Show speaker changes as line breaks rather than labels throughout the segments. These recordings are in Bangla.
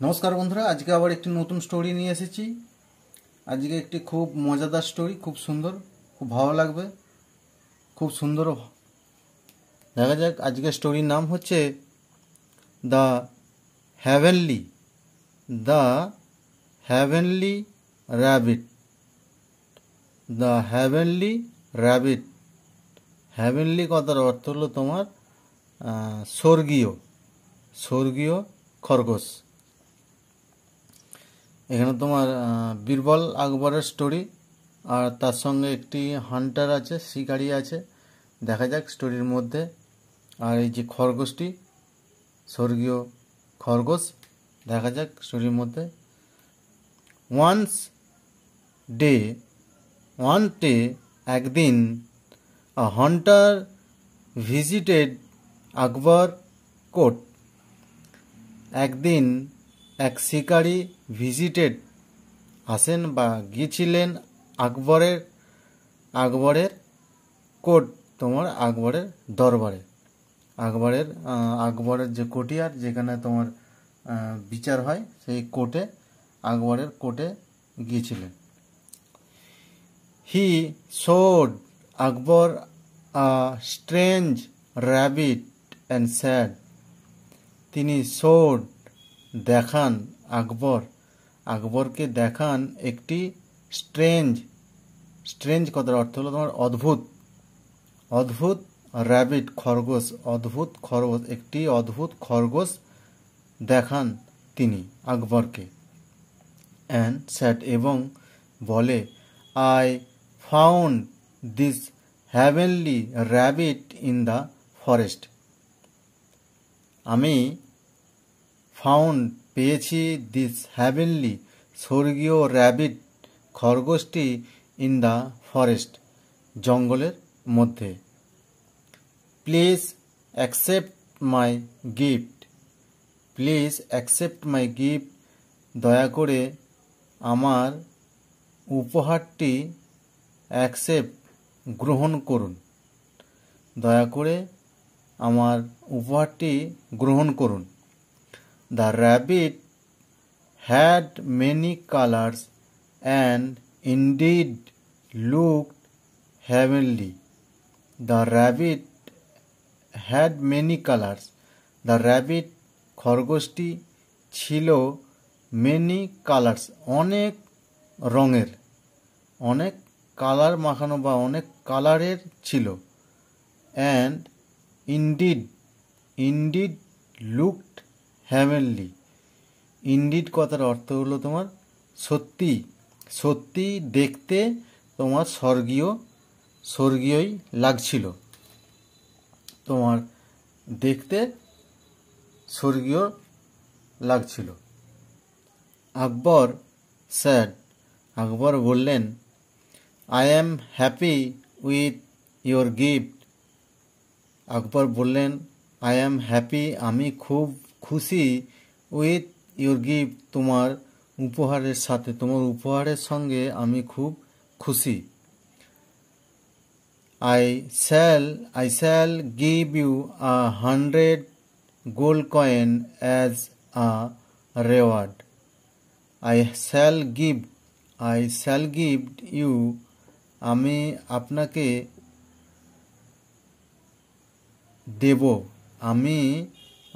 নমস্কার বন্ধুরা, আজকে আবার একটি নতুন স্টোরি নিয়ে এসেছি। আজকে একটি খুব মজাদার স্টোরি, খুব সুন্দর, খুব ভালো লাগবে, খুব সুন্দর। দেখা যাক, আজকের স্টোরির নাম হচ্ছে the heavenly the heavenly rabbit. The heavenly rabbit. Heavenly কথার অর্থ হলো তোমার স্বর্গীয় স্বর্গীয় খরগোশ। এখানে তোমার বীরবল আকবরের স্টোরি, আর তার সঙ্গে একটি হান্টার আছে, শিকারি আছে। দেখা যাক স্টোরির মধ্যে। আর এই যে খরগোশটি, স্বর্গীয় খরগোশ, দেখা যাক স্টোরির মধ্যে। ওয়ান ডে একদিন আ হান্টার ভিজিটেড আকবর কোর্ট। একদিন এক শিকারি ভিজিটেড আসেন বা গিয়েছিলেন আকবরের কোর্ট, তোমার আকবরের দরবারে। আকবরের যে কোর্টিয়ার, যেখানে তোমার বিচার হয়, সেই কোর্টে, আকবরের কোর্টে গিয়েছিলেন। হি showed Akbar a strange rabbit and sad. তিনি দেখান আকবরকে দেখান একটি স্ট্রেঞ্জ কথার অর্থ হলো তোমার অদ্ভুত র্যাবিট খরগোশ, একটি অদ্ভুত খরগোশ দেখান তিনি আকবরকে। অ্যান্ড স্যাড, এবং বলে, I found this heavenly rabbit in the forest. আমি পেয়েছি দিস হ্যাভেনলি স্বর্গীয় র্যাবিট খরগোশটি ইন দ্য ফরেস্ট, জঙ্গলের মধ্যে। Please accept my gift. দয়া করে আমার উপহারটি গ্রহণ করুন। The rabbit had many colors and indeed looked heavenly. The rabbit had many colors. The rabbit খরগোশটি ছিল many colors, অনেক রঙের, অনেক কালার মাখানো বা অনেক কালারের ছিল। and indeed looked heavenly. Indeed কথার অর্থ হলো তোমার সত্যি দেখতে তোমার স্বর্গীয়ই লাগছিল, তোমার দেখতে স্বর্গীয় লাগছিল। আকবর বললেন, I am happy with your gift. Akbar বললেন, আই অ্যাম হ্যাপি, আমি খুব খুশি, উইথ ইয়োর গিফট, তোমার উপহারের সাথে, তোমার উপহারের সঙ্গে আমি খুব খুশি। I shall give you 100 gold coin as a reward. I shall give you, আমি আপনাকে দেব,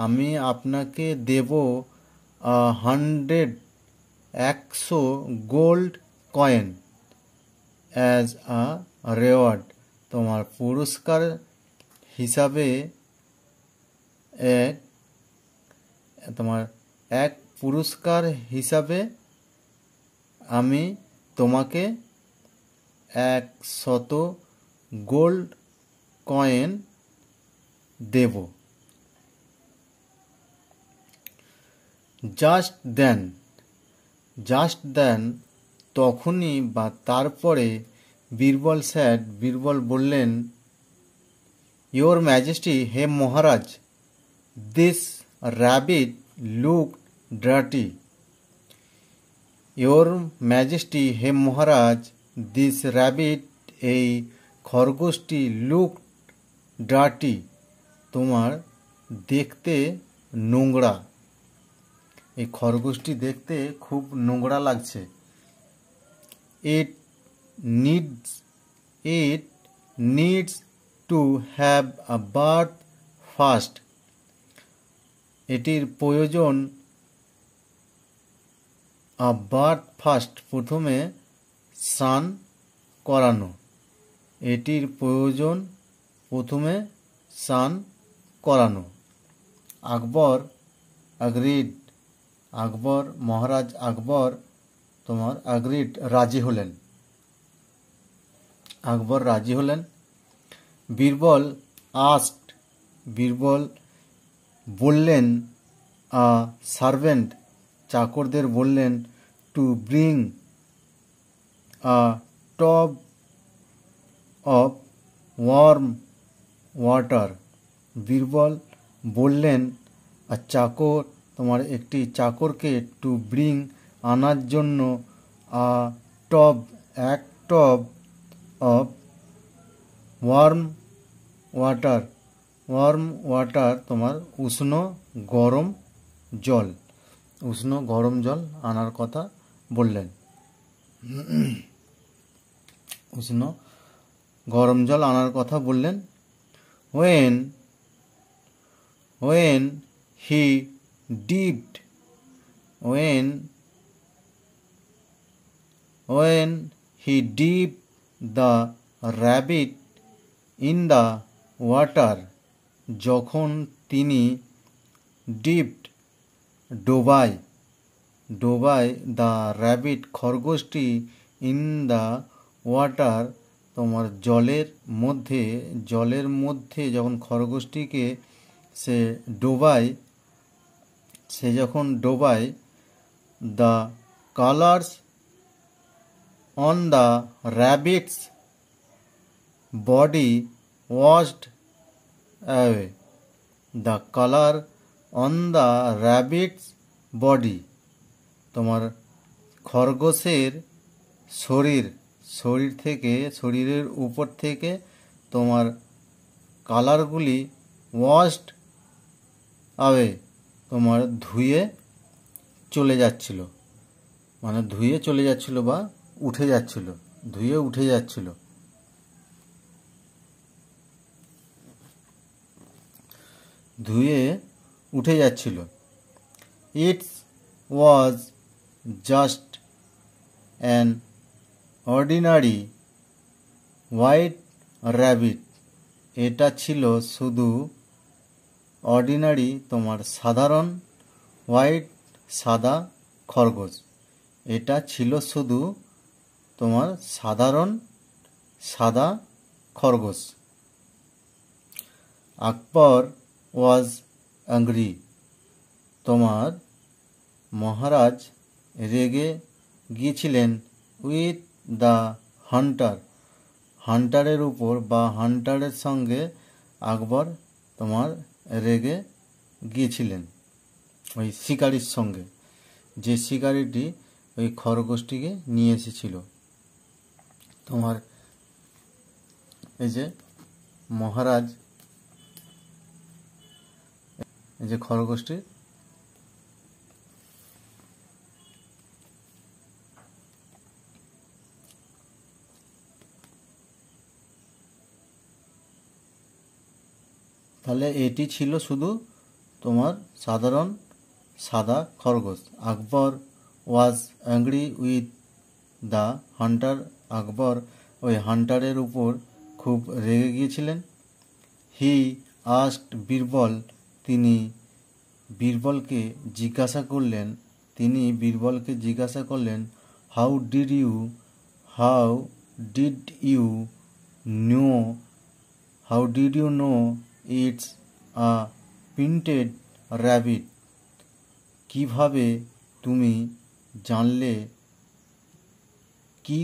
আমি আপনাকে দেব 100 gold coin as a reward, তোমার পুরস্কার হিসাবে। এক পুরস্কার হিসাবে আমি তোমাকে 100 গোল্ড কয়েন দেব। জাস্ট দেন, তখনই বা তারপরে, বীরবল বললেন, ইয়োর ম্যাজেস্টি, হে মহারাজ, this rabbit look dirty. Your majesty, হে মহারাজ, দিস র্যাবিট, এই খরগোশটি, লুক ডার্টি, তোমার দেখতে নোংরা। এই খরগোশটি দেখতে খুব নোংরা লাগছে। It needs to have a bath first. এটির প্রয়োজন আ বাথ ফার্স্ট, প্রথমে স্নান করানো। এটির প্রয়োজন প্রথমে স্নান করানো। আকবর অ্যাগ্রিড। আকবর, মহারাজ আকবর তোমার অ্যাগ্রিড, রাজি হলেন। আকবর রাজি হলেন। বীরবল আস্কড। বীরবল বললেন আ সার্ভেন্ট, চাকরদের বললেন, to bring a tub of warm water. Birbal বললেন চাকর তোমার একটি চাকরকে টু ব্রিং আনার জন্য আ টব এক tub of warm water. Warm water তোমার উষ্ণ গরম জল। উষ্ণ গরম জল আনার কথা বললেন। উষ্ণ গরম জল আনার কথা বললেন। when he dipped the rabbit in the water, যখন তিনি ডোবায় দ্য র্যাবিট খরগোশটি ইন দ্য ওয়াটার তোমার জলের মধ্যে যখন খরগোশটিকে সে যখন ডোবায়, the colours on the rabbit's body washed away. The colour on the rabbit's body তোমার খরগোশের শরীরের উপর থেকে তোমার কালারগুলি ওয়াশড অ্যাওয়ে তোমার ধুয়ে চলে যাচ্ছিল বা উঠে যাচ্ছিল, ধুয়ে উঠে যাচ্ছিল। It was just an ordinary white rabbit. এটা ছিল শুধু অর্ডিনারি তোমার সাধারণ হোয়াইট সাদা খরগোশ। এটা ছিল শুধু তোমার সাধারণ সাদা খরগোশ। Akbar was angry. তোমার মহারাজ রেগে গিয়েছিলেন উইথ দ্য হান্টারের উপর বা হান্টারের সঙ্গে আকবর তোমার রেগে গিয়েছিলেন, ওই শিকারির সঙ্গে, যে শিকারিটি ওই খরগোশটিকে নিয়ে এসেছিল। তোমার এই যে মহারাজ এই যে খরগোশটি তাহলে এটি ছিল শুধু তোমার সাধারণ সাদা খরগোশ। Akbar was angry with the hunter. Akbar ওই হান্টারের উপর খুব রেগে গিয়েছিলেন। He asked Birbal. তিনি বীরবলকে জিজ্ঞাসা করলেন how did you know it's a printed rabbit. কিভাবে তুমি জানলে, কি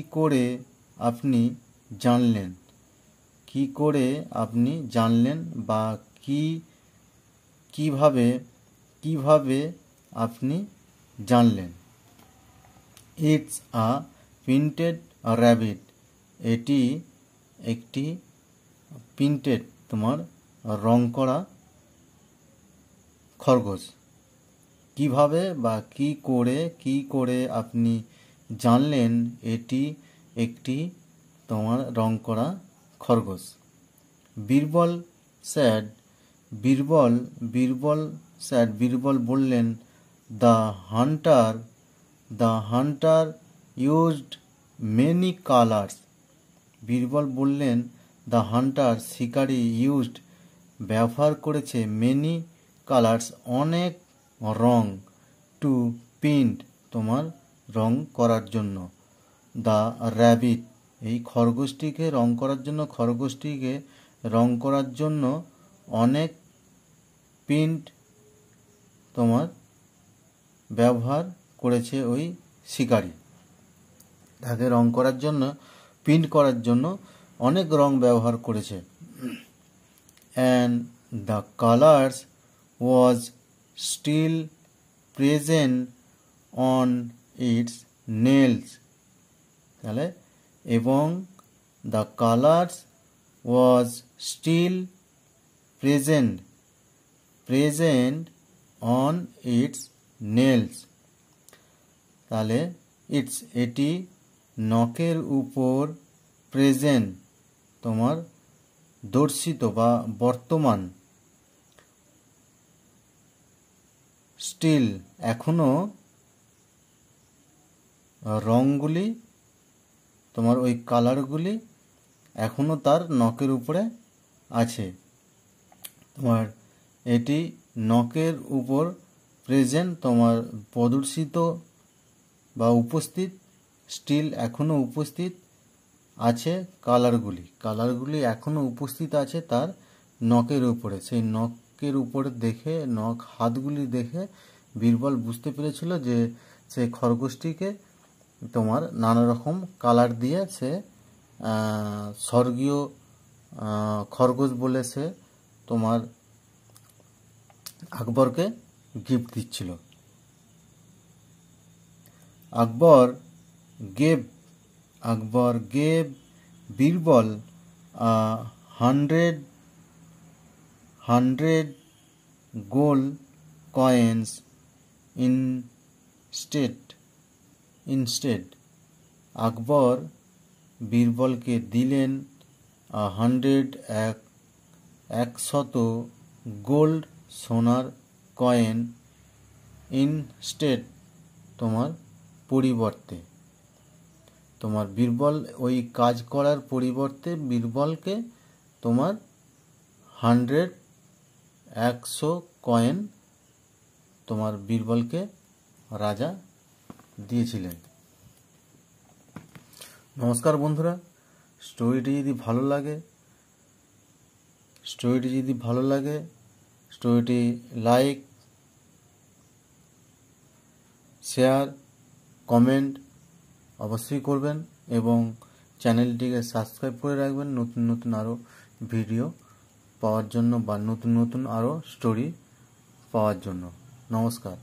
করে আপনি জানলেন বা কিভাবে আপনি জানলেন। It's a printed rabbit. এটি একটি প্রিন্টেড তোমার রং করা খরগোশ। কিভাবে বা কি করে আপনি জানলেন এটি একটি তোমার রং করা খরগোশ। বীরবল স্যাড, বীরবল বললেন, the Hunter used many colours. Birbal বললেন, দ্য হান্টার শিকারী ইউজড ব্যবহার করেছে মেনি কালার্স অনেক রং, টু পেইন্ট তোমার রং করার জন্য, দ্য র্যাবিট এই খরগোশটিকে রং করার জন্য অনেক পেইন্ট তোমার ব্যবহার করেছে ওই শিকারী। তাকে রং করার জন্য পেইন্ট করার জন্য অনেক রং ব্যবহার করেছে। And the colours was still present on its nails. তাহলে এবং the colours was still present on its nails. তাহলে এটি নখের উপর প্রেজেন্ট তোমার দর্শিত বা বর্তমান, স্টিল এখনো রঙগুলি তোমার ওই কালারগুলি এখনো তার নখের উপরে আছে। তোমার এটি নখের উপর প্রেজেন্ট তোমার প্রদর্শিত বা উপস্থিত, স্টিল এখনো উপস্থিত আছে কালারগুলি এখনো উপস্থিত আছে তার নখের উপরে। সেই নখের উপরে দেখে হাতগুলি দেখে বীরবল বুঝতে পেরেছিল যে সেই খরগোশটিকে তোমার নানা রকম কালার দিয়ে সে স্বর্গীয় খরগোশ বলে সে তোমার আকবরকে গিফট দিচ্ছিল। আকবর gave Birbal 100 gold coins instead. আকবর বীরবলকে দিলেন 100 গোল্ড সোনার কয়েন, ইনস্টেড তোমার পরিবর্তে। তোমার বীরবল ওই কাজ করার পরিবর্তে বীরবলকে তোমার 100 কয়েন তোমার বীরবলকে রাজা দিয়েছিলেন। নমস্কার বন্ধুরা, স্টোরিটি যদি ভালো লাগে স্টোরিটি লাইক, শেয়ার, কমেন্ট অবশ্যই করবেন এবং চ্যানেলটিকে সাবস্ক্রাইব করে রাখবেন নতুন আরও ভিডিও পাওয়ার জন্য বা নতুন আরও স্টোরি পাওয়ার জন্য। নমস্কার।